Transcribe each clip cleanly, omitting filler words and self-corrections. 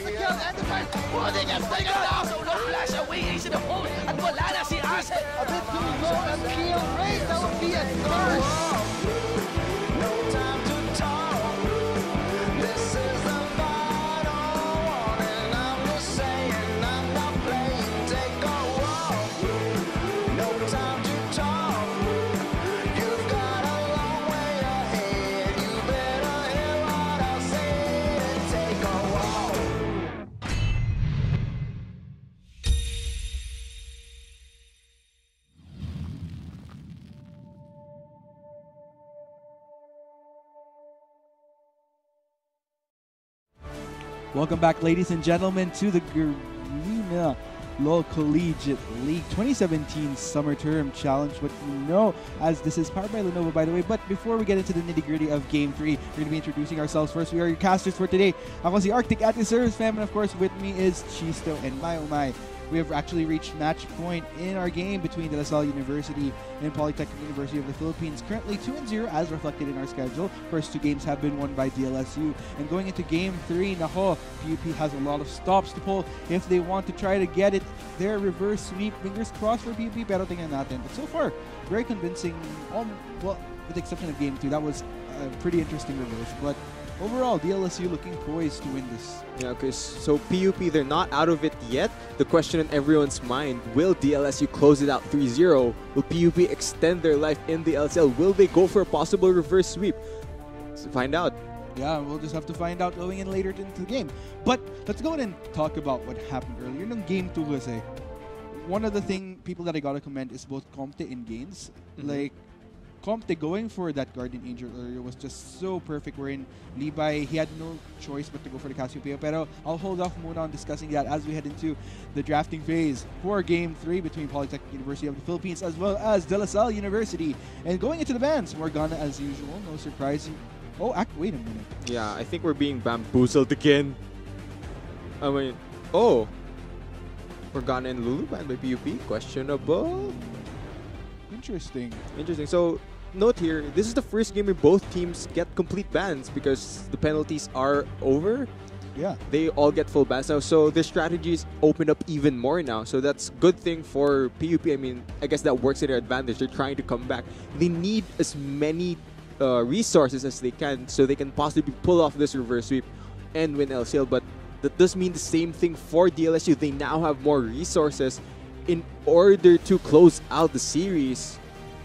the kill and the fight. Putting a stinger down, so no flash away into the hole. At wala na si Arce. A bit too low and Kiel Ray, that would be a third. No time to talk. This is the final one, and I'm just saying I'm not playing. Take a walk. No time to talk. You've got a long way ahead. You better hear what I say and take a walk. Welcome back, ladies and gentlemen, to the Garena Collegiate League 2017 Summer Term Challenge. What you know, as this is powered by Lenovo, by the way. But before we get into the nitty-gritty of Game 3, we're going to be introducing ourselves first. We are your casters for today. Ako si Arctic at the Service Fam, and of course, with me is Chisto and Mai. We have actually reached match point in our game between LCL University and Polytechnic University of the Philippines. Currently 2-0 as reflected in our schedule. First two games have been won by DLSU. And going into Game 3, nako, PUP has a lot of stops to pull if they want to try to get it. Their reverse sweep, fingers crossed for PUP, pero tingnan natin. But so far, very convincing. Well, with the exception of Game 2, that was a pretty interesting reverse. But overall, DLSU looking poised to win this. Yeah, okay, so PUP, they're not out of it yet. The question in everyone's mind, will DLSU close it out 3-0? Will PUP extend their life in the LCL? Will they go for a possible reverse sweep? Let's find out. Yeah, we'll just have to find out going in later into the game. But let's go ahead and talk about what happened earlier. Nung Game 2 kasi, one of the people that I gotta commend is both Comte and Gaines. Like, Comte going for that Guardian Angel earlier was just so perfect, wherein Levi, he had no choice but to go for the Cassiopeia. Pero I'll hold off muna on discussing that as we head into the drafting phase for Game 3 between Polytechnic University of the Philippines as well as LCL University. And going into the bans, Morgana as usual, no surprise. Oh, wait a minute. Yeah, I think we're being bamboozled again. I mean, oh. Morgana and Lulu banned by PUP? Questionable. Interesting. So, note here, this is the first game where both teams get complete bans because the penalties are over. Yeah. They all get full bans now, so their strategies open up even more now. So that's good thing for PUP. I mean, I guess that works to their advantage. They're trying to come back. They need as many resources as they can so they can possibly pull off this reverse sweep and win LCL. But that does mean the same thing for DLSU. They now have more resources in order to close out the series.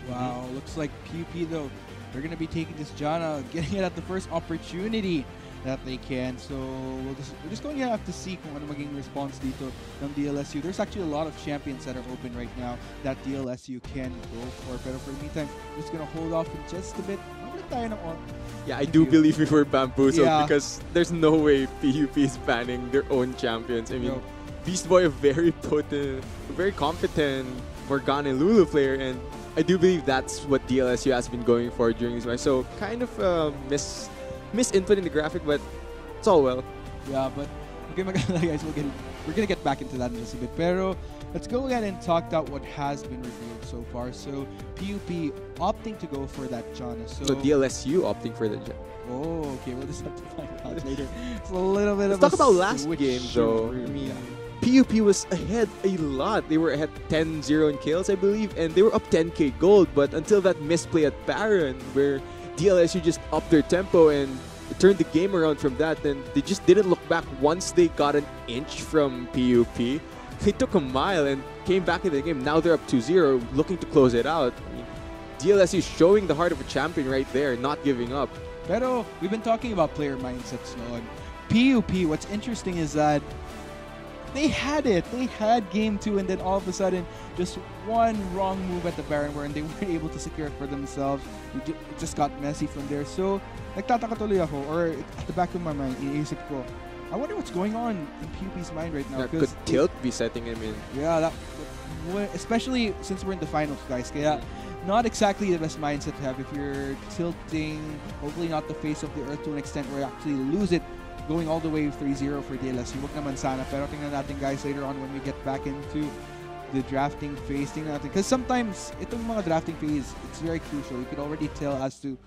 Wow, looks like PUP though, they're going to be taking this Jana, getting it at the first opportunity that they can. So we're just going to have to see kung ano maging response dito ng DLSU. There's actually a lot of champions that are open right now that DLSU can go for. Pero for the meantime, we're just going to hold off in just a bit. Yeah, I do believe we were bamboozled because there's no way PUP is banning their own champions. I mean, Beast Boy, a very potent, very competent Morgana and Lulu player, and I do believe that's what DLSU has been going for during this match. So kind of miss input in the graphic, but it's all well. Yeah, but okay, guys, we're gonna get back into that in just a bit. Pero let's go ahead and talk about what has been revealed so far. So PUP opting to go for that Jana. So DLSU opting for that Jana. Oh, okay. We'll just have to find out later. It's a little bit Let's of talk about last game though. I mean, PUP was ahead a lot. They were ahead 10-0 in kills, I believe, and they were up 10k gold. But until that misplay at Baron, where DLSU just upped their tempo and turned the game around from that, then they just didn't look back once they got an inch from PUP. They took a mile and came back into the game. Now they're up 2-0, looking to close it out. I mean, DLSU is showing the heart of a champion right there, not giving up. Pero we've been talking about player mindsets noon. PUP, what's interesting is that they had it. They had Game 2, and then all of a sudden, just one wrong move at the Baron wherein they weren't able to secure it for themselves. It just got messy from there. So, nagtataka tuloy ako, or at the back of my mind, iniisip ko, I wonder what's going on in PUP's mind right now. That could tilt be setting him in. Yeah, especially since we're in the finals, guys. Kaya, not exactly the best mindset to have if you're tilting, hopefully not the face of the earth to an extent where you actually lose it. Going all the way 3-0 for DLSU. Wag naman sana. Pero tingnan natin, guys, later on when we get back into the drafting phase. Tingnan natin. Because sometimes, itong mga drafting phase, it's very crucial. You can already tell as to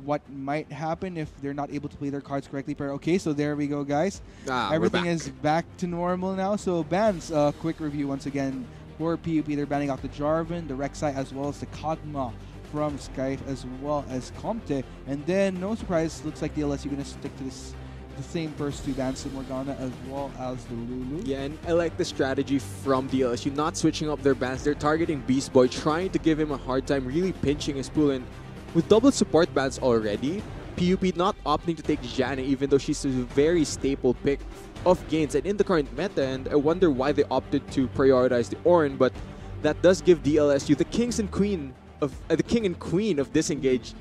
what might happen if they're not able to play their cards correctly. But okay, so there we go, guys. Everything is back to normal now. So bans, quick review once again for PUP. They're banning out the Jarvan, the Rek'Sai, as well as the Kog'Maw from Skype, as well as Comte. And then, no surprise, looks like DLSU going to stick to the same first two bans, the Morgana as well as the Lulu. Yeah, and I like the strategy from DLSU, not switching up their bans. They're targeting Beast Boy, trying to give him a hard time, really pinching his pool. And with double support bans already, PUP not opting to take Janna, even though she's a very staple pick of gains and in the current meta. And I wonder why they opted to prioritize the Ornn, but that does give DLSU the king and queen of disengage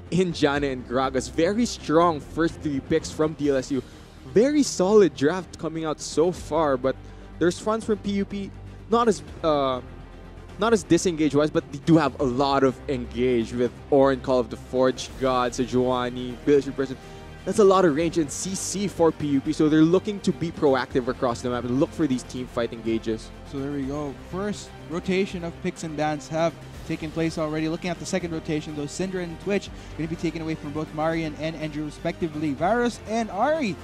in Janna and Gragas. Very strong first three picks from DLSU. Very solid draft coming out so far, but there's fronts from PUP, not as disengage wise, but they do have a lot of engage with Ornn, Call of the Forge God, Sejuani, Village Person. That's a lot of range and CC for PUP, so they're looking to be proactive across the map and look for these team fight engages. So there we go. First rotation of picks and bans have taken place already. Looking at the second rotation, though, Syndra and Twitch going to be taken away from both Marian and Andrew respectively. Varus and Ari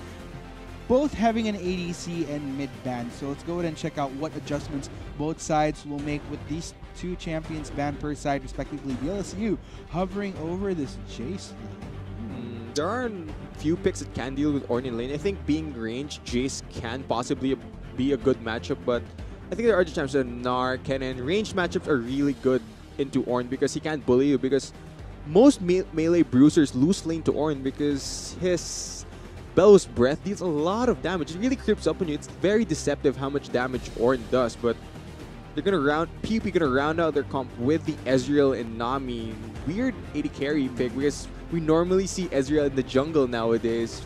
both having an ADC and mid ban. So let's go ahead and check out what adjustments both sides will make with these two champions banned per side respectively. DLSU hovering over this Jace lane. There are a few picks that can deal with Ornn in lane. I think being ranged, Jace can possibly be a good matchup, but I think there are other times that Gnar, Kennen, ranged matchups are really good into Ornn because he can't bully you, because most melee bruisers lose lane to Ornn because his Bellows Breath deals a lot of damage. It really creeps up on you. It's very deceptive how much damage Ornn does, but they're PUP gonna round out their comp with the Ezreal and Nami. Weird AD carry pick because we normally see Ezreal in the jungle nowadays.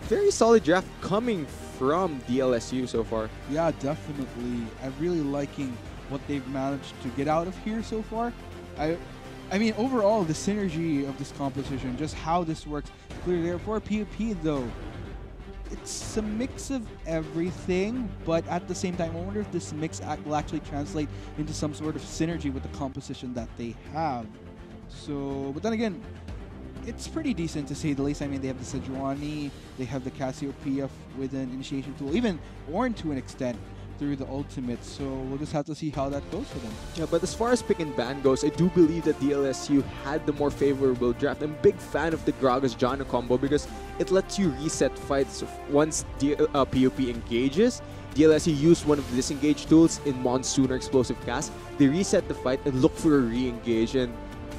Very solid draft coming from DLSU so far. Yeah, definitely. I'm really liking what they've managed to get out of here so far. I mean, overall, the synergy of this competition, just how this works, clear there. For PUP, though, it's a mix of everything, but at the same time, I wonder if this mix will actually translate into some sort of synergy with the composition that they have. So, but then again, it's pretty decent to say the least. I mean, they have the Sejuani, they have the Cassiopeia with an initiation tool, even Ornn to an extent through the ultimate. So we'll just have to see how that goes for them. Yeah, but as far as pick and ban goes, I do believe that DLSU had the more favorable draft. I'm a big fan of the Gragas Janna combo because it lets you reset fights once PUP engages. DLSU used one of the disengage tools in Monsoon or Explosive Cast. They reset the fight and look for a re-engage, and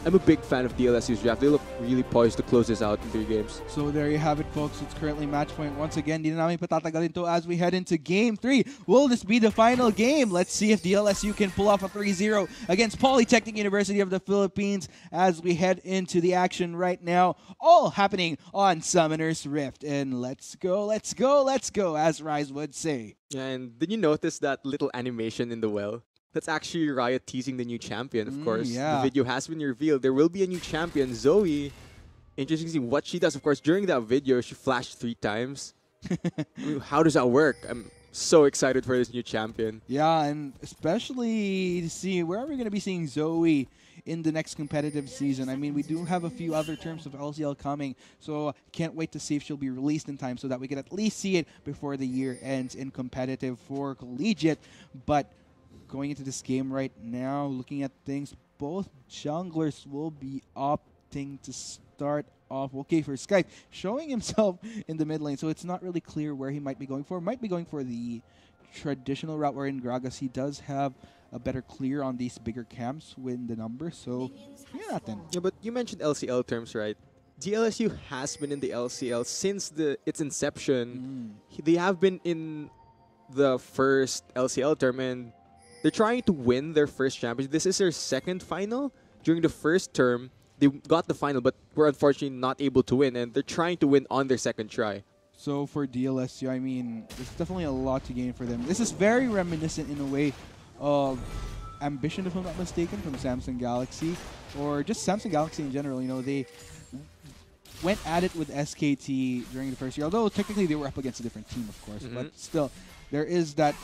I'm a big fan of DLSU's draft. They look really poised to close this out in 3 games. So there you have it, folks. It's currently match point. Once again, di na namin patatagalin to as we head into Game 3. Will this be the final game? Let's see if DLSU can pull off a 3-0 against Polytechnic University of the Philippines as we head into the action right now. All happening on Summoner's Rift. And let's go, let's go, let's go, as Rise would say. And did you notice that little animation in the well? That's actually Riot teasing the new champion, of course. Yeah. The video has been revealed. There will be a new champion, Zoe. Interesting to see what she does. Of course, during that video, she flashed 3 times. I mean, how does that work? I'm so excited for this new champion. Yeah, and especially to see where are we going to be seeing Zoe in the next competitive season. I mean, we do have a few other terms of LCL coming, so can't wait to see if she'll be released in time so that we can at least see it before the year ends in competitive for collegiate. But going into this game right now, looking at things, both junglers will be opting to start off. Okay, for Skype, showing himself in the mid lane, so it's not really clear where he might be going for. Might be going for the traditional route, where in Gragas he does have a better clear on these bigger camps with the numbers. So, yeah, then. Yeah, but you mentioned LCL terms, right? DLSU has been in the LCL since its inception. They have been in the first LCL term, and they're trying to win their first championship. This is their second final. During the first term, they got the final, but were unfortunately not able to win, and they're trying to win on their second try. So for DLSU, I mean, there's definitely a lot to gain for them. This is very reminiscent in a way of Ambition, if I'm not mistaken, from Samsung Galaxy, or just Samsung Galaxy in general. You know, they went at it with SKT during the first year, although technically they were up against a different team, of course. But still, there is that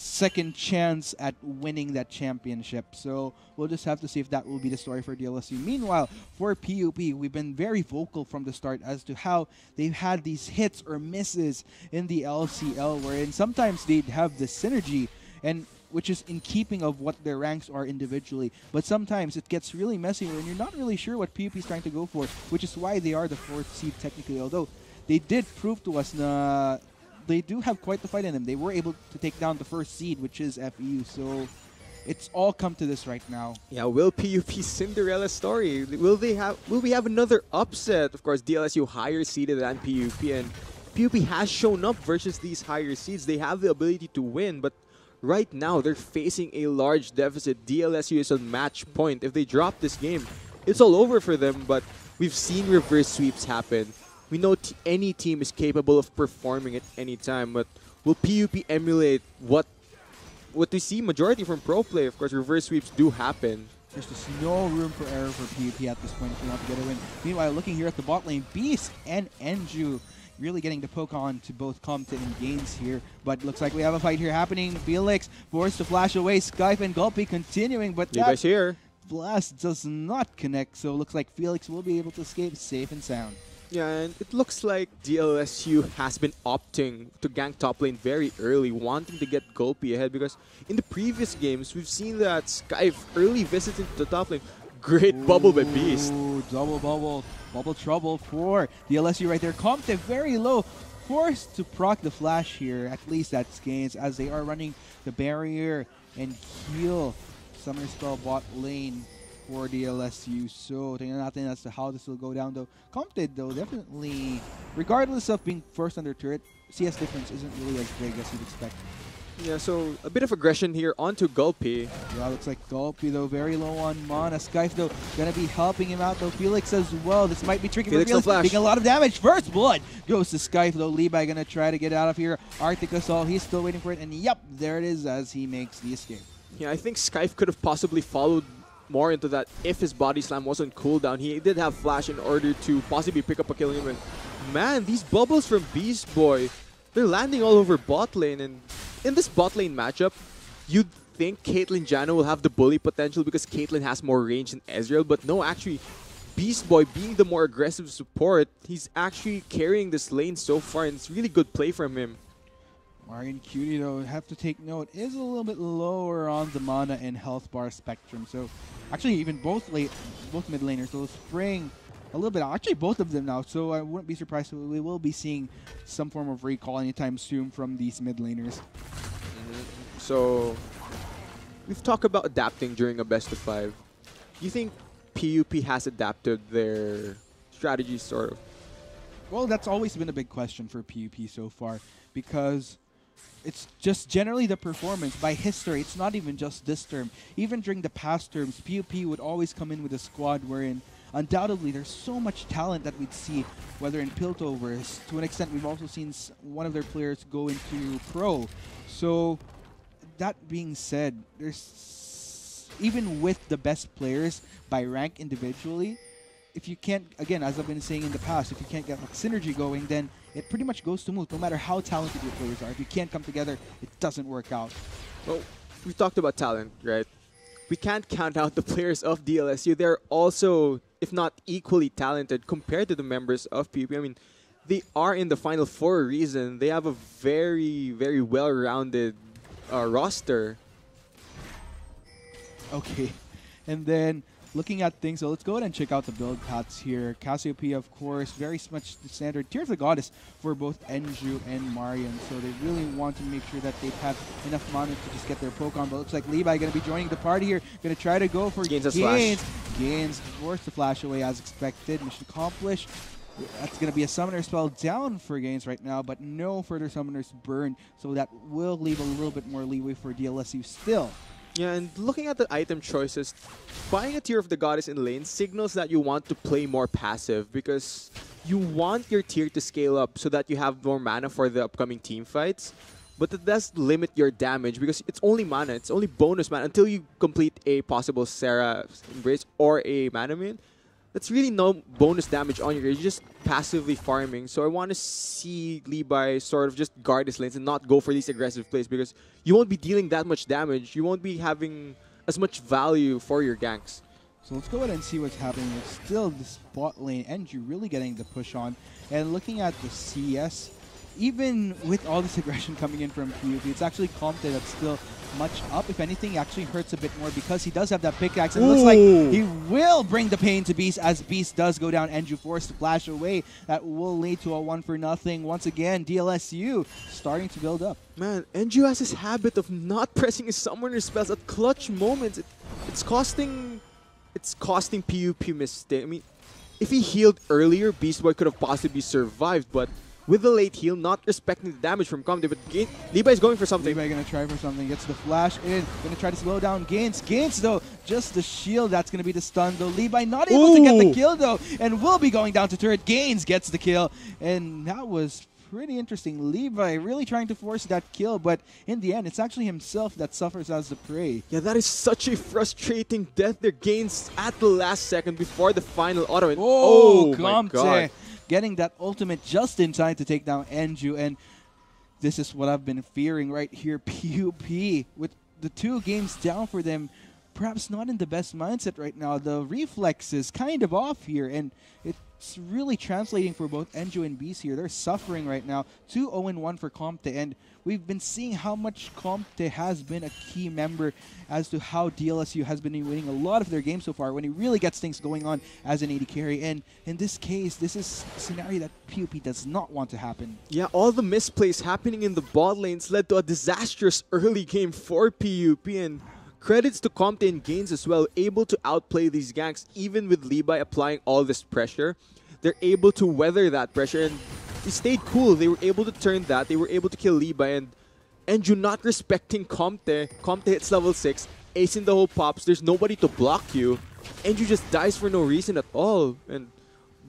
second chance at winning that championship. So we'll just have to see if that will be the story for DLSU. Meanwhile, for PUP, we've been very vocal from the start as to how they've had these hits or misses in the LCL, wherein sometimes they'd have the synergy, and which is in keeping of what their ranks are individually. But sometimes it gets really messy when you're not really sure what PUP is trying to go for, which is why they are the 4th seed technically, although they did prove to us na they do have quite the fight in them. They were able to take down the 1st seed, which is FEU. So it's all come to this right now. Yeah, will PUP Cinderella story? Will we have another upset? Of course, DLSU higher seeded than PUP, and PUP has shown up versus these higher seeds. They have the ability to win, but right now they're facing a large deficit. DLSU is on match point. If they drop this game, it's all over for them, but we've seen reverse sweeps happen. We know any team is capable of performing at any time, but will PUP emulate what we see majority from pro play? Of course, reverse sweeps do happen. There's just no room for error for PUP at this point if we want to get a win. Meanwhile, looking here at the bot lane, Beast and Enju really getting the poke on to both Compton and Gaines here. But looks like we have a fight here happening. Felix forced to flash away. Skype and Gulpy continuing, but Levi's here. blast does not connect. So looks like Felix will be able to escape safe and sound. Yeah, and it looks like DLSU has been opting to gank top lane very early, wanting to get Gulpy ahead, because in the previous games, we've seen that Skype early visits into the top lane. Great bubble by Beast. Double bubble. Bubble trouble for DLSU right there. Compte very low. Forced to proc the flash here. At least that's Gaines as they are running the barrier and heal Summer Spell bot lane for DLSU. So, tingnan natin as to how this will go down though. Compte though, definitely, regardless of being first under turret, CS difference isn't really as big as you'd expect. Yeah, so a bit of aggression here onto Gulpy. Yeah, looks like Gulpy though, very low on mana. Skype though, gonna be helping him out though. Felix as well. This might be tricky Felix for no Felix. flash. Taking a lot of damage. First blood goes to Skype though. Levi gonna try to get out of here. Arctic Assault, he's still waiting for it. And yep, there it is as he makes the escape. Yeah, I think Skype could have possibly followed more into that if his body slam wasn't cooldown. He did have flash in order to possibly pick up a killing him. Man, these bubbles from Beast Boy, they're landing all over bot lane, and in this bot lane matchup, you'd think Caitlyn Jano will have the bully potential because Caitlyn has more range than Ezreal, but no, actually, Beast Boy being the more aggressive support, he's actually carrying this lane so far, and it's really good play from him. Marion Cutie though, have to take note, is a little bit lower on the mana and health bar spectrum. So actually even both mid laners, so Spring a little bit, actually both of them now, so I wouldn't be surprised if we will be seeing some form of recall anytime soon from these mid laners. So we've talked about adapting during a best of 5. Do you think PUP has adapted their strategy sort of? Well, that's always been a big question for PUP so far, because it's just generally the performance. By history, it's not even just this term. Even during the past terms, PUP would always come in with a squad wherein undoubtedly there's so much talent that we'd see, whether in Piltovers. To an extent, we've also seen one of their players go into pro. So that being said, there's even with the best players by rank individually, if you can't, again, as I've been saying in the past, if you can't get like synergy going, then it pretty much goes to moot, no matter how talented your players are. If you can't come together, it doesn't work out. Well, we talked about talent, right? We can't count out the players of DLSU. They're also, if not equally talented compared to the members of PUP. I mean, they are in the Final for a reason. They have a very, very well-rounded roster. Okay, and then looking at things, so let's go ahead and check out the build paths here. Cassiopeia, of course, very much the standard. Tears of the Goddess for both Enju and Marion. So they really want to make sure that they have enough mana to just get their poke on. But it looks like Levi going to be joining the party here. Going to try to go for Gaines. Gaines forced to flash away as expected. Mission accomplished. That's going to be a summoner spell down for Gaines right now, but no further summoners burned. So that will leave a little bit more leeway for DLSU still. Yeah, and looking at the item choices, buying a Tear of the Goddess in lane signals that you want to play more passive because you want your tier to scale up so that you have more mana for the upcoming team fights. But it does limit your damage because it's only mana, it's only bonus mana until you complete a possible Seraph Embrace or a Mana Min. that's really no bonus damage on you. You're just passively farming. So I want to see Levi sort of just guard his lanes and not go for these aggressive plays because you won't be dealing that much damage. You won't be having as much value for your ganks. So let's go ahead and see what's happening. It's still this bot lane, Andrew really getting the push on. And looking at the CS, even with all this aggression coming in from PUP, it's actually Comte that's still much up. If anything, it actually hurts a bit more because he does have that pickaxe. And it looks like he will bring the pain to Beast as Beast does go down. Andrew forced to flash away. That will lead to a 1-for-0. Once again, DLSU starting to build up. Man, Andrew has this habit of not pressing his summoner spells at clutch moments. It's costing PUP mistake. I mean, if he healed earlier, Beast Boy could have possibly survived, but with the late heal, not respecting the damage from Comte, but Levi is going for something. Levi gonna try for something, gets the flash in, gonna try to slow down Gains. Gains though, just the shield, that's gonna be the stun though. Levi not able to get the kill though, and will be going down to turret. Gains gets the kill, and that was pretty interesting. Levi really trying to force that kill, but in the end, it's actually himself that suffers as the prey. Yeah, that is such a frustrating death there. Gains at the last second before the final auto. And oh my god. Getting that ultimate just in time to take down Enju, and this is what I've been fearing right here. PUP, with the 2 games down for them, perhaps not in the best mindset right now. The reflex is kind of off here, and it's really translating for both Enju and Beast here. They're suffering right now. 2-0-1 for Comte, and we've been seeing how much Comte has been a key member as to how DLSU has been winning a lot of their games so far when he really gets things going on as an AD carry. And in this case, this is a scenario that PUP does not want to happen. Yeah, all the misplays happening in the bot lanes led to a disastrous early game for PUP, and credits to Comte and Gains as well, able to outplay these ganks even with Levi applying all this pressure. They're able to weather that pressure, and they stayed cool. They were able to turn that. They were able to kill Levi, and Enju not respecting Comte. Comte hits level 6, acing the whole pops. There's nobody to block you. Enju just dies for no reason at all. And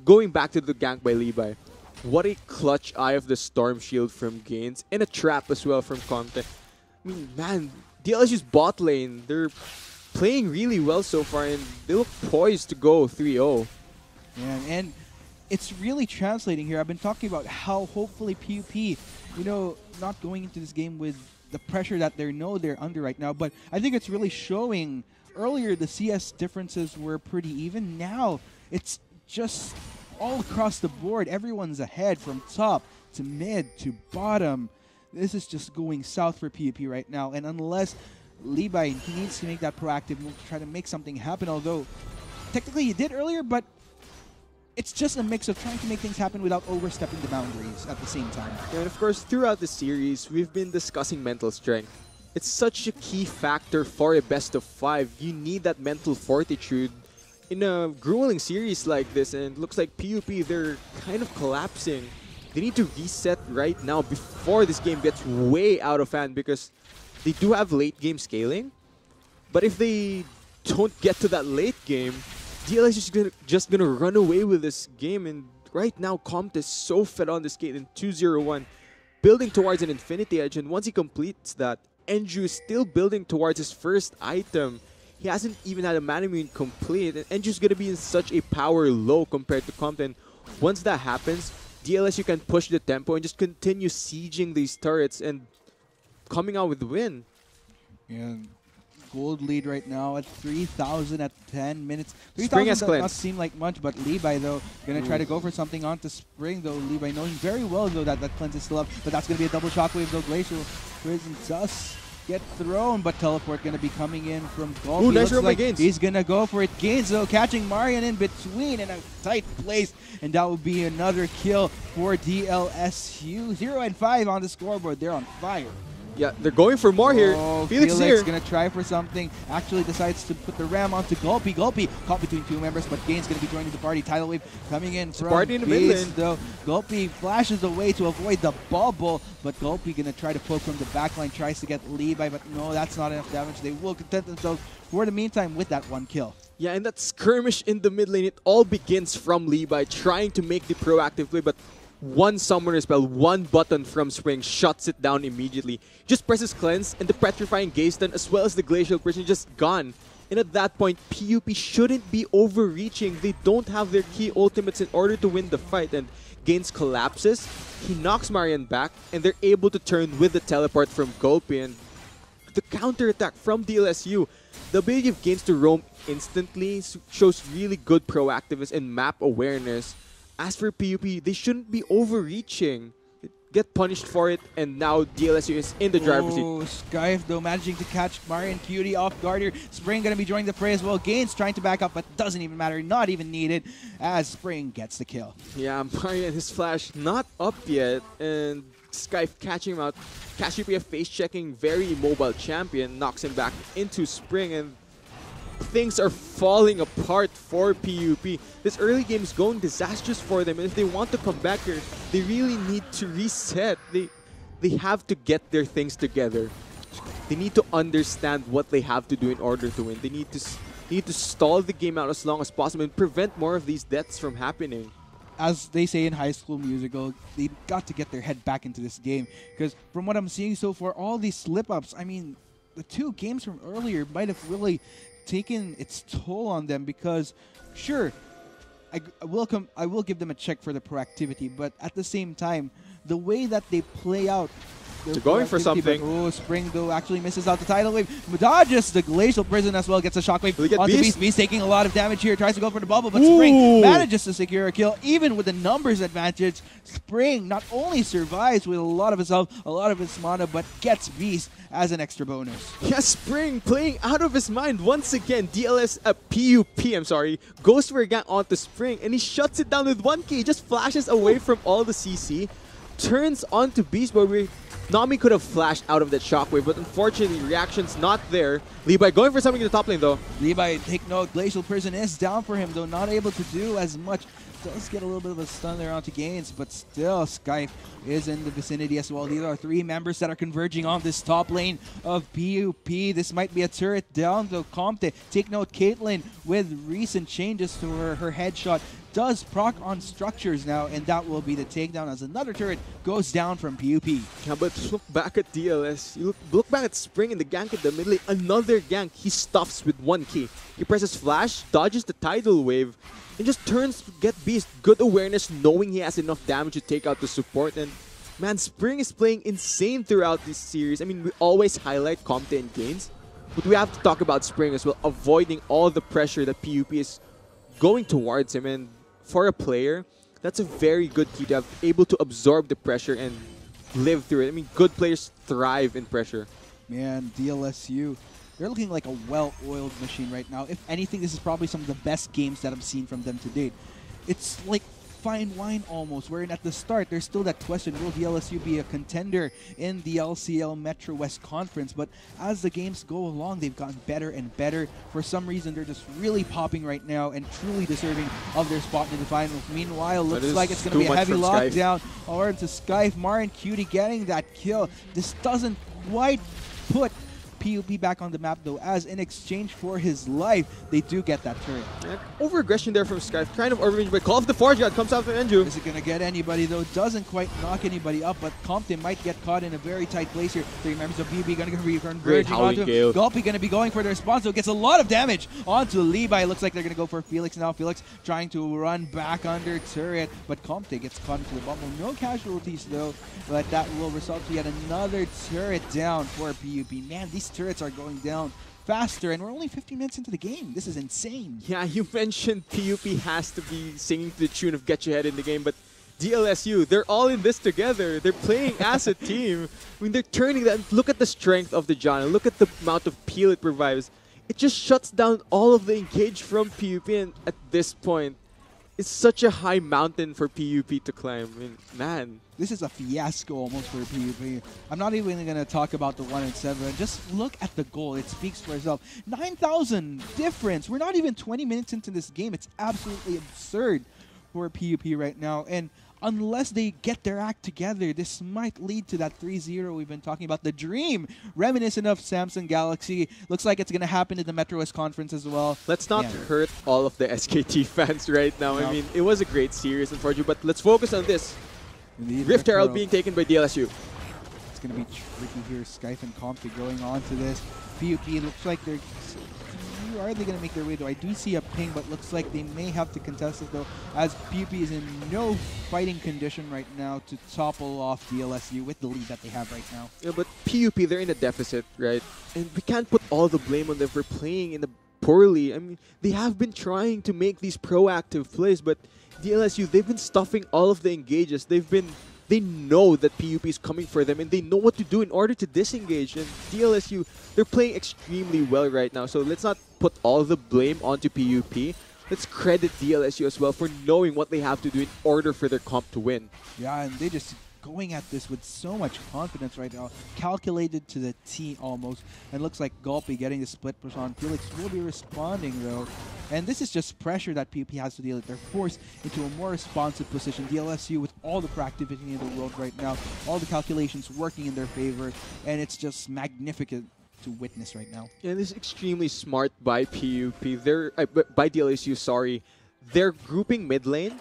going back to the gank by Levi, what a clutch Eye of the Storm shield from Gains, and a trap as well from Comte. I mean, man, DLSU's bot lane, they're playing really well so far, and they look poised to go 3-0. Yeah, and it's really translating here. I've been talking about how hopefully PUP, not going into this game with the pressure that they're under right now, but I think it's really showing. Earlier, the CS differences were pretty even. Now, it's just all across the board. Everyone's ahead from top to mid to bottom. This is just going south for PUP right now, and unless Levi, he needs to make that proactive move to try to make something happen, although technically he did earlier, but it's just a mix of trying to make things happen without overstepping the boundaries at the same time. And of course, throughout the series, we've been discussing mental strength. It's such a key factor for a best of 5. You need that mental fortitude in a grueling series like this, and it looks like PUP, they're kind of collapsing. They need to reset right now before this game gets way out of hand, because they do have late game scaling, but if they don't get to that late game, DLS is just gonna run away with this game. And right now, Comte is so fed on this gate in 2-0-1, building towards an Infinity Edge, and once he completes that, Enju is still building towards his first item. He hasn't even had a Manamune complete, and Enju's gonna be in such a power low compared to Comte. And once that happens, DLSU can push the tempo and just continue sieging these turrets and coming out with the win. Yeah, gold lead right now at 3,000 at 10 minutes. Spring 3,000 has does cleansed. not seem like much, but Levi, though, going to try to go for something onto Spring, though. Levi knowing very well, though, that cleanse is still up, but that's going to be a double shockwave, though. Glacial Prison does get thrown, but teleport going to be coming in from Golf. Ooh, nice roll by Gains. He's going to go for it. Gains, though, catching Marian in between in a tight place, and that will be another kill for DLSU. 0-5 on the scoreboard. They're on fire. Yeah, they're going for more here. Felix is here. Gonna try for something. Actually decides to put the ram onto Gulpy. Gulpy caught between 2 members, but Gain's gonna be joining the party. Tidal wave coming in from party in the mid lane, though. Gulpy flashes away to avoid the bubble, but Gulpy gonna try to poke from the backline. Tries to get Levi, but no, that's not enough damage. They will content themselves for the meantime with that 1 kill. Yeah, and that skirmish in the mid lane, it all begins from Levi trying to make the proactive play, but one summoner spell, one button from Spring shuts it down immediately. Just presses Cleanse, and the Petrifying Gaze stun as well as the Glacial Prison just gone. And at that point, PUP shouldn't be overreaching. They don't have their key ultimates in order to win the fight. And Gaines collapses, he knocks Marian back, and they're able to turn with the teleport from Gulpi. And the counter-attack from DLSU, the ability of Gaines to roam instantly shows really good proactiveness and map awareness. As for PUP, they shouldn't be overreaching. Get punished for it, and now DLSU is in the driver's seat. Oh, Skype though managing to catch Marian Cutie off guard here. Spring gonna be joining the fray as well. Gaines trying to back up, but doesn't even matter, not even needed, as Spring gets the kill. Yeah, Marian, his flash not up yet, and Skype catching him out. Cassiopeia face checking, very mobile champion, knocks him back into Spring, and things are falling apart for PUP. This early game is going disastrous for them, and if they want to come back here, they really need to reset. They have to get their things together. They need to understand what they have to do in order to win. They need to stall the game out as long as possible and prevent more of these deaths from happening. As they say in High School Musical, they've got to get their head back into this game, because from what I'm seeing so far, all these slip-ups, I mean, the two games from earlier might have really taken its toll on them, because sure, I will give them a check for the proactivity, but at the same time, the way that they play out, they're going for something. Oh, Spring though actually misses out the tidal wave. Dodges the glacial prison as well, gets a shockwave onto Beast. Beast taking a lot of damage here, tries to go for the bubble, but Spring manages to secure a kill. Even with the numbers advantage, Spring not only survives with a lot of his health, a lot of his mana, but gets Beast as an extra bonus. Yeah, Spring playing out of his mind once again. PUP, goes for a gank onto Spring, and he shuts it down with 1K. He just flashes away from all the CC, turns onto Beast, but Nami could have flashed out of that shockwave, but unfortunately, reaction's not there. Levi going for something in the top lane, though. Levi, take note, Glacial Prison is down for him, though not able to do as much. Does get a little bit of a stun there onto Gaines, but still, Skype is in the vicinity as well. These are three members that are converging on this top lane of PUP. This might be a turret down, though. Comte, take note, Caitlyn, with recent changes to her headshot, does proc on structures now, and that will be the takedown as another turret goes down from PUP. Yeah, but look back at DLS. You look back at Spring in the gank at the mid lane. Another gank. He stuffs with 1 key. He presses flash, dodges the tidal wave, and just turns to get Beast. Good awareness, knowing he has enough damage to take out the support. And man, Spring is playing insane throughout this series. I mean, we always highlight Comte and Gaines, but we have to talk about Spring as well, avoiding all the pressure that PUP is going towards him. And for a player, that's a very good key to have, able to absorb the pressure and live through it. I mean, good players thrive in pressure. Man, DLSU, they're looking like a well-oiled machine right now. If anything, this is probably some of the best games that I've seen from them to date. It's like fine wine almost, wherein at the start, there's still that question, will DLSU be a contender in the LCL Metro West Conference? But as the games go along, they've gotten better and better. For some reason, they're just really popping right now and truly deserving of their spot in the finals. Meanwhile, looks like it's going to be a heavy lockdown over to Skype. Marian Cutie getting that kill. This doesn't quite put PUP back on the map, though, as in exchange for his life, they do get that turret. Yeah, over-aggression there from Skype. Kind of overrange, but Call of the Forge God comes out from Enju. Is it going to get anybody, though? Doesn't quite knock anybody up, but Compton might get caught in a very tight place here. 3 members of PUP going to be converging onto him. Gulpi going to be going for the response, so gets a lot of damage onto Levi. Looks like they're going to go for Felix now. Felix trying to run back under turret, but Compte gets caught into the bubble. No casualties, though, but that will result to yet another turret down for PUP. Man, these turrets are going down faster, and we're only 15 minutes into the game. This is insane. Yeah, you mentioned PUP has to be singing to the tune of Get Your Head in the Game, but DLSU, they're all in this together. They're playing as a team. I mean, they're turning that. Look at the strength of the John. Look at the amount of peel it provides. It just shuts down all of the engage from PUP, and at this point, it's such a high mountain for PUP to climb. I mean, man. This is a fiasco almost for PUP. I'm not even going to talk about the 1 and 7. Just look at the goal. It speaks for itself. 9,000 difference. We're not even 20 minutes into this game. It's absolutely absurd for PUP right now. And unless they get their act together, this might lead to that 3-0 we've been talking about. The dream, reminiscent of Samsung Galaxy. Looks like it's going to happen in the Metro West Conference as well. Let's not hurt all of the SKT fans right now. No. I mean, it was a great series, unfortunately, but let's focus on this. Rift Herald being taken by DLSU. It's going to be tricky here. Skype and Comte going on to this. PUP looks like they're DLSU, are they going to make their way though? I do see a ping, but looks like they may have to contest it though, as PUP is in no fighting condition right now to topple off DLSU with the lead that they have right now. Yeah, but PUP, they're in a deficit, right? And we can't put all the blame on them for playing in the poorly. I mean, they have been trying to make these proactive plays, but DLSU, they've been stuffing all of the engages. They know that PUP is coming for them, and they know what to do in order to disengage. And DLSU, they're playing extremely well right now. So let's not put all the blame onto PUP. Let's credit DLSU as well for knowing what they have to do in order for their comp to win. Yeah, and they just going at this with so much confidence right now, calculated to the T almost, and looks like Gulpy getting the split push on. Felix will be responding though, and this is just pressure that PUP has to deal with. They're forced into a more responsive position. DLSU with all the proactivity in the world right now, all the calculations working in their favor, and it's just magnificent to witness right now. Yeah, this is extremely smart by PUP. By DLSU, sorry. They're grouping mid lane,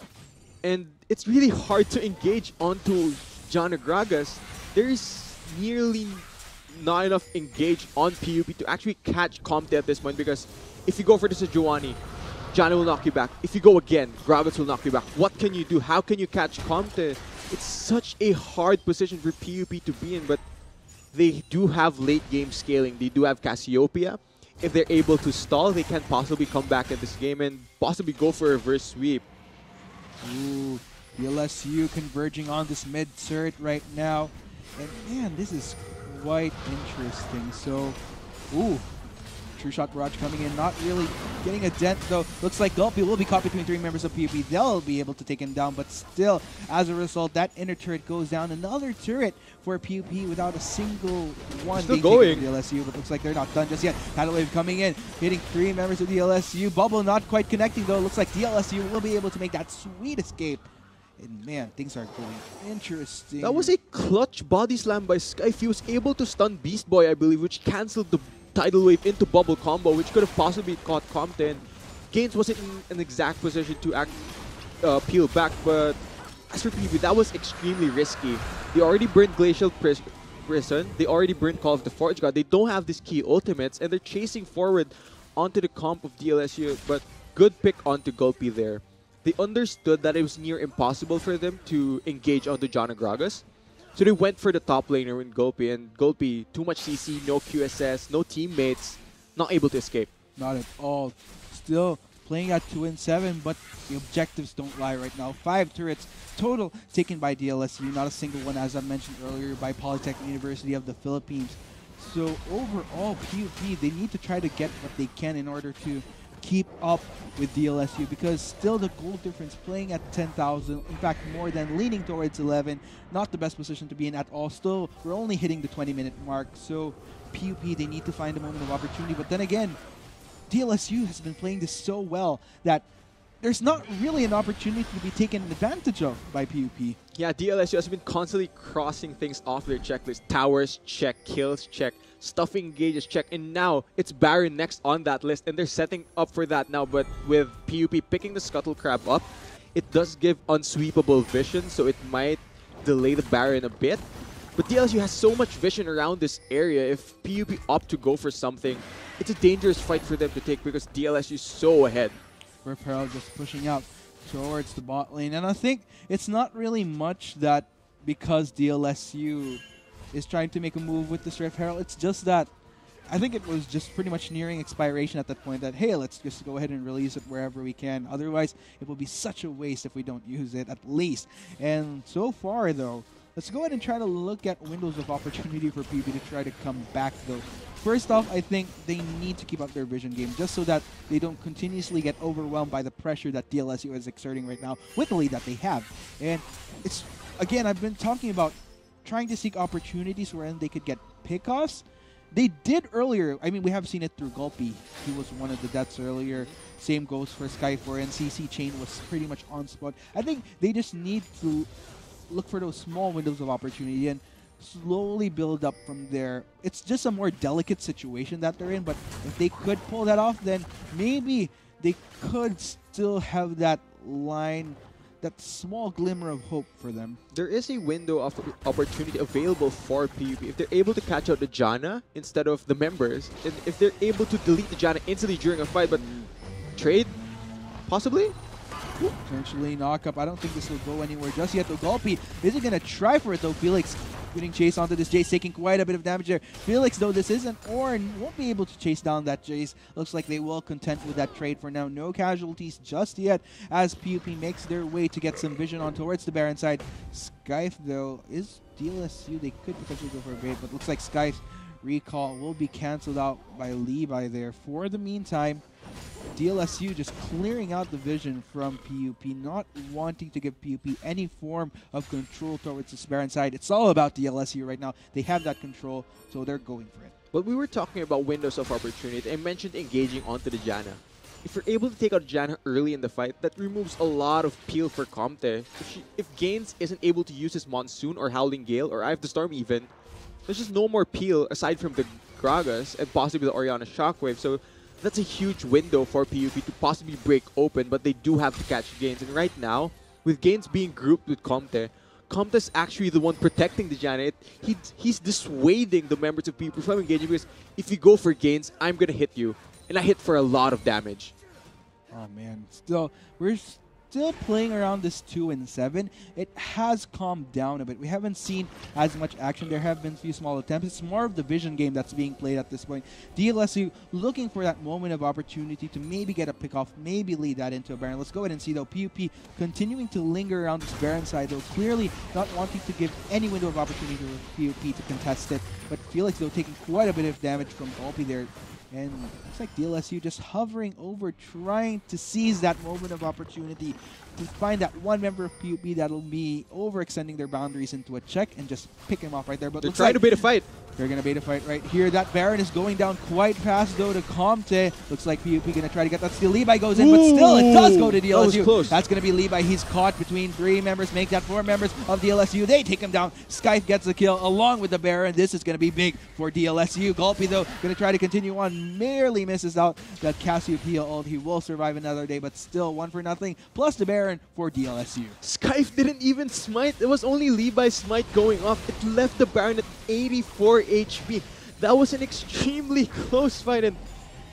and it's really hard to engage onto John Agragas. There is nearly not enough engage on PUP to actually catch Comte at this point, because if you go for the Sejuani, John will knock you back. If you go again, Gragas will knock you back. What can you do? How can you catch Comte? It's such a hard position for PUP to be in, but they do have late game scaling. They do have Cassiopeia. If they're able to stall, they can possibly come back in this game and possibly go for a reverse sweep. Ooh, DLSU converging on this mid turret right now. And man, this is quite interesting. So, ooh, True Shot Barrage coming in, not really getting a dent though. Looks like Gulpy will be caught between three members of PUP. They'll be able to take him down, but still, as a result, that inner turret goes down. Another turret for PUP without a single one Still being going. taken from DLSU, but looks like they're not done just yet. Tidal Wave coming in, hitting three members of DLSU. Bubble not quite connecting though. Looks like DLSU will be able to make that sweet escape. And man, things are going interesting. That was a clutch body slam by Skyfe. He was able to stun Beast Boy, I believe, which cancelled the Tidal Wave into bubble combo, which could have possibly caught Comte. Gaines wasn't in an exact position to peel back, but as for PUP, that was extremely risky. They already burned Glacial Prison, they already burned Call of the Forge God, they don't have these key ultimates, and they're chasing forward onto the comp of DLSU, but good pick onto Gulpy there. They understood that it was near impossible for them to engage onto John Agragas. So they went for the top laner in Gulpy, and Gulpy, too much CC, no QSS, no teammates, not able to escape. Not at all. Still playing at 2-7, but the objectives don't lie right now. 5 turrets total taken by DLSU, not a single one, as I mentioned earlier, by Polytechnic University of the Philippines. So overall, PUP, they need to try to get what they can in order to keep up with DLSU, because still the goal difference playing at 10,000, in fact more than, leaning towards 11, not the best position to be in at all. Still, we're only hitting the 20-minute mark, so PUP, they need to find a moment of opportunity. But then again, DLSU has been playing this so well that there's not really an opportunity to be taken advantage of by PUP. Yeah, DLSU has been constantly crossing things off their checklist. Towers, check. Kills, check. Stuffing engages, check. And now, it's Baron next on that list, and they're setting up for that now. But with PUP picking the Scuttle Crab up, it does give unsweepable vision, so it might delay the Baron a bit. But DLSU has so much vision around this area. If PUP opt to go for something, it's a dangerous fight for them to take, because DLSU is so ahead. Rift Herald just pushing out towards the bot lane. And I think it's not really much that because DLSU is trying to make a move with this Rift Herald. It's just that I think it was just pretty much nearing expiration at that point that, hey, let's just go ahead and release it wherever we can. Otherwise, it will be such a waste if we don't use it, at least. And so far, though, let's go ahead and try to look at windows of opportunity for PB to try to come back, though. First off, I think they need to keep up their vision game just so that they don't continuously get overwhelmed by the pressure that DLSU is exerting right now with the lead that they have. And it's, again, I've been talking about trying to seek opportunities wherein they could get pickoffs. They did earlier. I mean, we have seen it through Gulpy. He was one of the deaths earlier. Same goes for Sky4, and CC Chain was pretty much on spot. I think they just need to look for those small windows of opportunity and slowly build up from there. It's just a more delicate situation that they're in, but if they could pull that off, then maybe they could still have that line that small glimmer of hope for them. There is a window of opportunity available for PUP if they're able to catch out the Janna instead of the members, and if they're able to delete the Janna instantly during a fight, but trade, possibly? Potentially knock up. I don't think this will go anywhere just yet, though. Gulpy isn't going to try for it, though. Felix getting chased onto this Jace, taking quite a bit of damage there. Felix, though, this isn't Ornn, won't be able to chase down that Jace. Looks like they will content with that trade for now. No casualties just yet as PUP makes their way to get some vision on towards the Baron side. Skype, though, is DLSU. They could potentially go for a bait, but looks like Skype's recall will be cancelled out by Levi there. For the meantime, DLSU just clearing out the vision from PUP, not wanting to give PUP any form of control towards the Baron side. It's all about DLSU right now. They have that control, so they're going for it. But we were talking about windows of opportunity. I mentioned engaging onto the Janna. If you're able to take out Janna early in the fight, that removes a lot of peel for Comte. If Gaines isn't able to use his Monsoon or Howling Gale or Eye of the Storm even, there's just no more peel aside from the Gragas and possibly the Orianna Shockwave. So that's a huge window for PUP to possibly break open, but they do have to catch Gaines. And right now, with Gaines being grouped with Comte, Comte's actually the one protecting the Janna. He's dissuading the members of PUP from engaging because if you go for Gaines, I'm going to hit you. And I hit for a lot of damage. Oh man, we're still playing around this 2-7. It has calmed down a bit. We haven't seen as much action. There have been a few small attempts. It's more of the vision game that's being played at this point. DLSU looking for that moment of opportunity to maybe get a pick off, maybe lead that into a Baron. Let's go ahead and see, though, PUP continuing to linger around this Baron side, though, clearly not wanting to give any window of opportunity for PUP to contest it. But Felix, though, taking quite a bit of damage from Gulpy there. And looks like DLSU just hovering over, trying to seize that moment of opportunity to find that one member of PUP that'll be overextending their boundaries into a check and just pick him off right there. But they're trying to bait a fight. They're going to bait a fight right here. That Baron is going down quite fast, though, to Comte. Looks like PUP going to try to get that steal. Levi goes in, but still it does go to DLSU. That was close. That's going to be Levi. He's caught between 3 members. Make that 4 members of DLSU. They take him down. Skype gets the kill along with the Baron. This is going to be big for DLSU. Gulpy, though, going to try to continue on. Merely misses out that Cassiopeia ult. He will survive another day, but still 1-0. Plus the Baron for DLSU. Skype didn't even smite. It was only Levi's smite going off. It left the Baron at 84 HP. That was an extremely close fight, and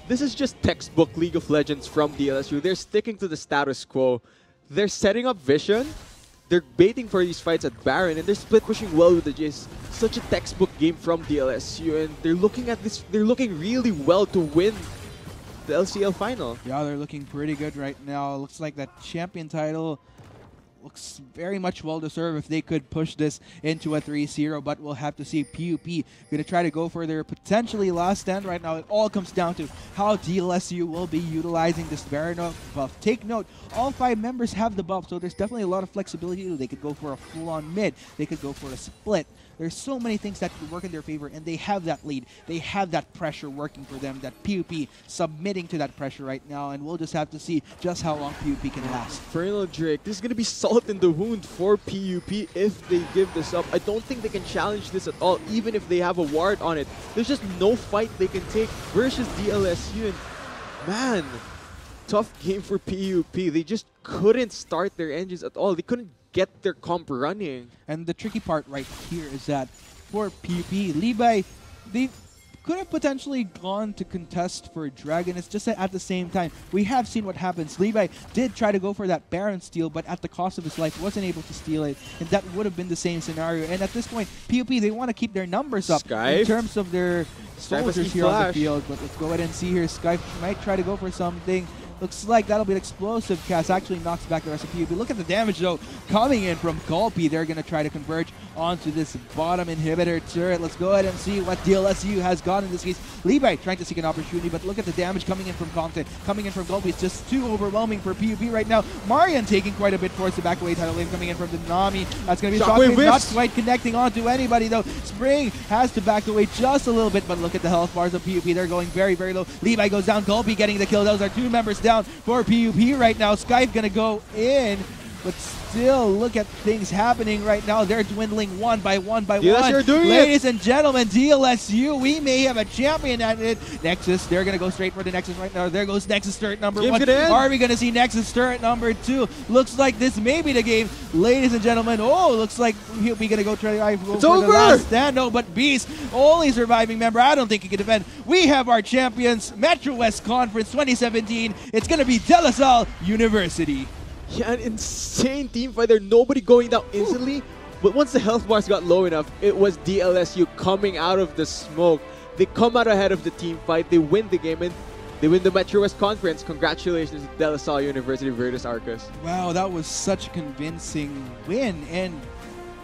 this is just textbook League of Legends from DLSU. They're sticking to the status quo. They're setting up vision. They're baiting for these fights at Baron, and they're split pushing well with the Jace. Such a textbook game from DLSU, and they're looking at this. They're looking really well to win the LCL final. Yeah, they're looking pretty good right now. Looks like that champion title looks very much well-deserved if they could push this into a 3-0, but we'll have to see. PUP going to try to go for their potentially last stand right now. It all comes down to how DLSU will be utilizing this Baron buff. Take note, all 5 members have the buff, so there's definitely a lot of flexibility. They could go for a full-on mid. They could go for a split. There's so many things that could work in their favor, and they have that lead. They have that pressure working for them, that PUP submitting to that pressure right now, and we'll just have to see just how long PUP can last. Infernal Drake, this is going to be salt in the wound for PUP if they give this up. I don't think they can challenge this at all, even if they have a ward on it. There's just no fight they can take versus DLSU, and man, tough game for PUP. They just couldn't start their engines at all. They couldn't get their comp running. And the tricky part right here is that for PUP, Levi, they could have potentially gone to contest for Dragon. It's just that at the same time, we have seen what happens. Levi did try to go for that Baron steal, but at the cost of his life, wasn't able to steal it. And that would have been the same scenario. And at this point, PUP, they want to keep their numbers up in terms of their soldiers here on the field. But let's go ahead and see here. Skype might try to go for something. Looks like that'll be an explosive cast. Actually knocks back the rest of PUP. Look at the damage, though, coming in from Gulpy. They're going to try to converge onto this bottom inhibitor turret. Let's go ahead and see what DLSU has got in this case. Levi trying to seek an opportunity, but look at the damage coming in from Comte. Coming in from Gulpy. It's just too overwhelming for PUP right now. Marian taking quite a bit towards the back away tidal wave coming in from the Nami. That's going to be Shockwave. Not quite connecting onto anybody, though. Spring has to back away just a little bit, but look at the health bars of PUP. They're going very, very low. Levi goes down. Gulpy getting the kill. Those are 2 members down for PUP right now. Skype gonna go in But still, look at things happening right now. They're dwindling one by one by DLSU one. are doing Ladies and gentlemen, DLSU, we may have a champion at it. Nexus, they're going to go straight for the Nexus right now. There goes Nexus turret number Game's 1. gonna end. Are we going to see Nexus turret number 2? Looks like this may be the game. Ladies and gentlemen, looks like we're going to go try for the over. last stand. No, but Beast, only surviving member. I don't think he can defend. We have our champions, Metro West Conference 2017. It's going to be DLSU University. Yeah, an insane team fight there. Nobody going down instantly. But once the health bars got low enough, it was DLSU coming out of the smoke. They come out ahead of the team fight. They win the game and they win the Metro West Conference. Congratulations to DLSU University Virtus Arcus. Wow, that was such a convincing win. And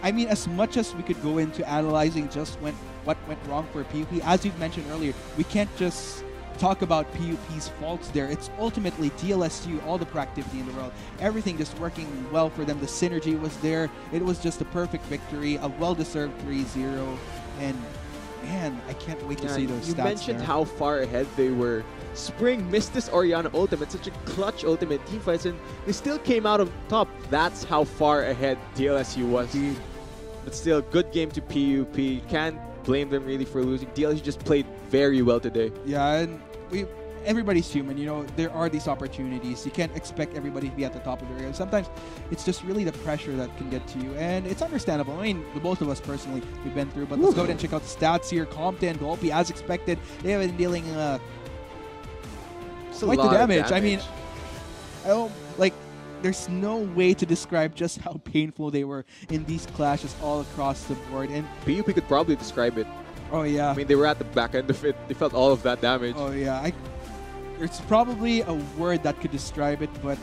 I mean, as much as we could go into analyzing just what went wrong for PUP, as you've mentioned earlier, we can't just talk about PUP's faults there. It's ultimately DLSU, all the proactivity in the world, everything just working well for them. The synergy was there. It was just a perfect victory, a well-deserved 3-0. And man, I can't wait to see those you stats. You mentioned how far ahead they were. Spring missed this Oriana ultimate, such a clutch ultimate team fights, and they still came out on top. That's how far ahead DLSU was. Dude. But still, good game to PUP. Can't blame them really for losing. DLSU just played very well today. Yeah, and everybody's human, you know, there are these opportunities. You can't expect everybody to be at the top of their game. Sometimes it's just really the pressure that can get to you, and it's understandable. I mean, the both of us personally, we've been through, but let's go ahead and check out the stats here. Compton, Golpi, as expected, they have been dealing quite the damage. I mean, there's no way to describe just how painful they were in these clashes all across the board. And PUP could probably describe it. Oh yeah. I mean, they were at the back end of it. They felt all of that damage. Oh yeah. There's probably a word that could describe it, but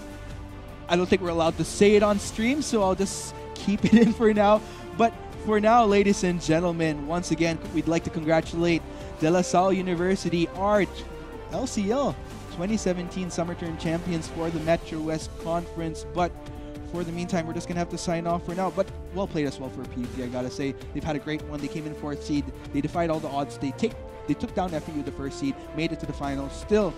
I don't think we're allowed to say it on stream, so I'll just keep it in for now. But for now, ladies and gentlemen, once again, we'd like to congratulate DLSU University, our LCL 2017 Summer Term Champions for the Metro West Conference. But for the meantime, we're just going to have to sign off for now. But well played as well for PUP, I got to say. They've had a great one. They came in 4th seed. They defied all the odds. They took down FEU, the 1st seed, made it to the finals. Still,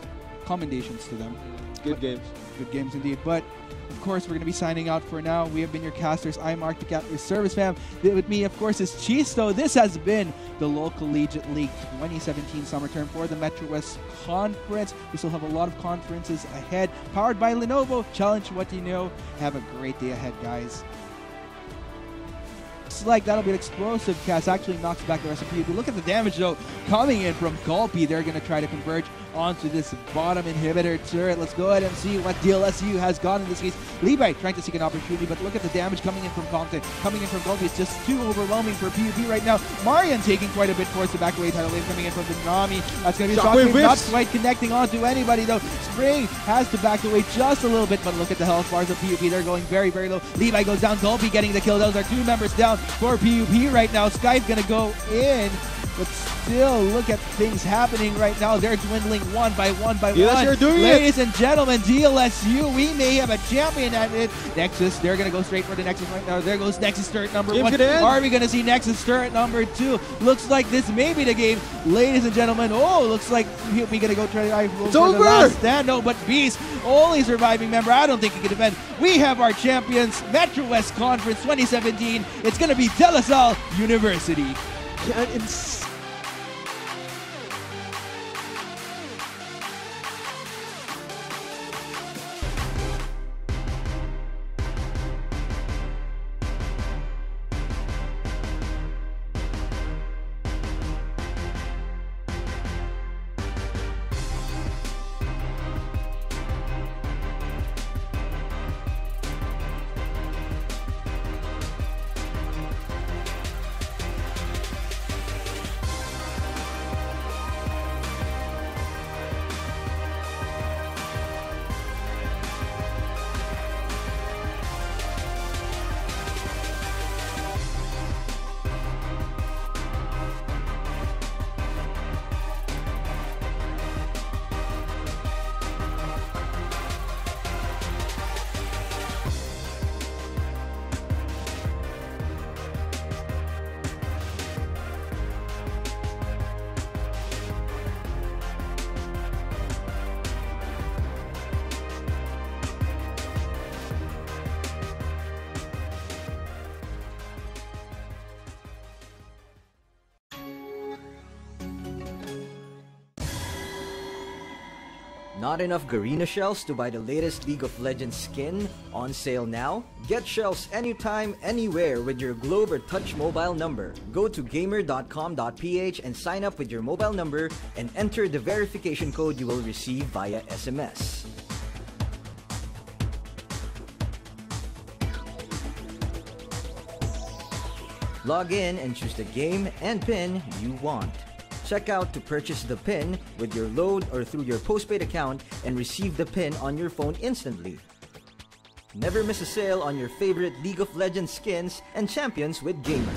commendations to them. Good games. Good games indeed. But of course, we're going to be signing out for now. We have been your casters. I'm Arctic at your service, fam. With me, of course, is Chisto. This has been the Local Collegiate League 2017 Summer Term for the Metro West Conference. We still have a lot of conferences ahead. Powered by Lenovo. Challenge what you know. Have a great day ahead, guys. Looks like that'll be an explosive cast. Actually knocks back the rest of PUP. Look at the damage, though, coming in from Golpi. They're going to try to converge onto this bottom inhibitor turret. Let's go ahead and see what DLSU has got in this case. Levi trying to seek an opportunity, but look at the damage coming in from Compton. Coming in from Golpi. It's just too overwhelming for PUP right now. Marian taking quite a bit towards the back away. Tidal wave coming in from the Nami. That's going to be a shockwave. Not quite connecting onto anybody, though. Spring has to back away just a little bit, but look at the health bars of PUP. They're going very, very low. Levi goes down. Golpi getting the kill. Those are 2 members down for PUP right now. Sky's going to go in. But still, look at things happening right now. They're dwindling one by one by one. Ladies and gentlemen, DLSU, we may have a champion at it. Nexus, they're going to go straight for the Nexus right now. There goes Nexus turret number 1. Are we going to see Nexus turret number 2? Looks like this may be the game. Ladies and gentlemen, looks like we're going to go try for the last stand. No, but Beast, only surviving member. I don't think he can defend. We have our champions, Metro West Conference 2017. It's going to be DLSU University. Yeah, Not enough Garena shells to buy the latest League of Legends skin? On sale now? Get shells anytime, anywhere with your Globe or Touch mobile number. Go to gamer.com.ph and sign up with your mobile number and enter the verification code you will receive via SMS. Log in and choose the game and pin you want. Check out to purchase the pin with your load or through your postpaid account and receive the pin on your phone instantly. Never miss a sale on your favorite League of Legends skins and champions with Gamer.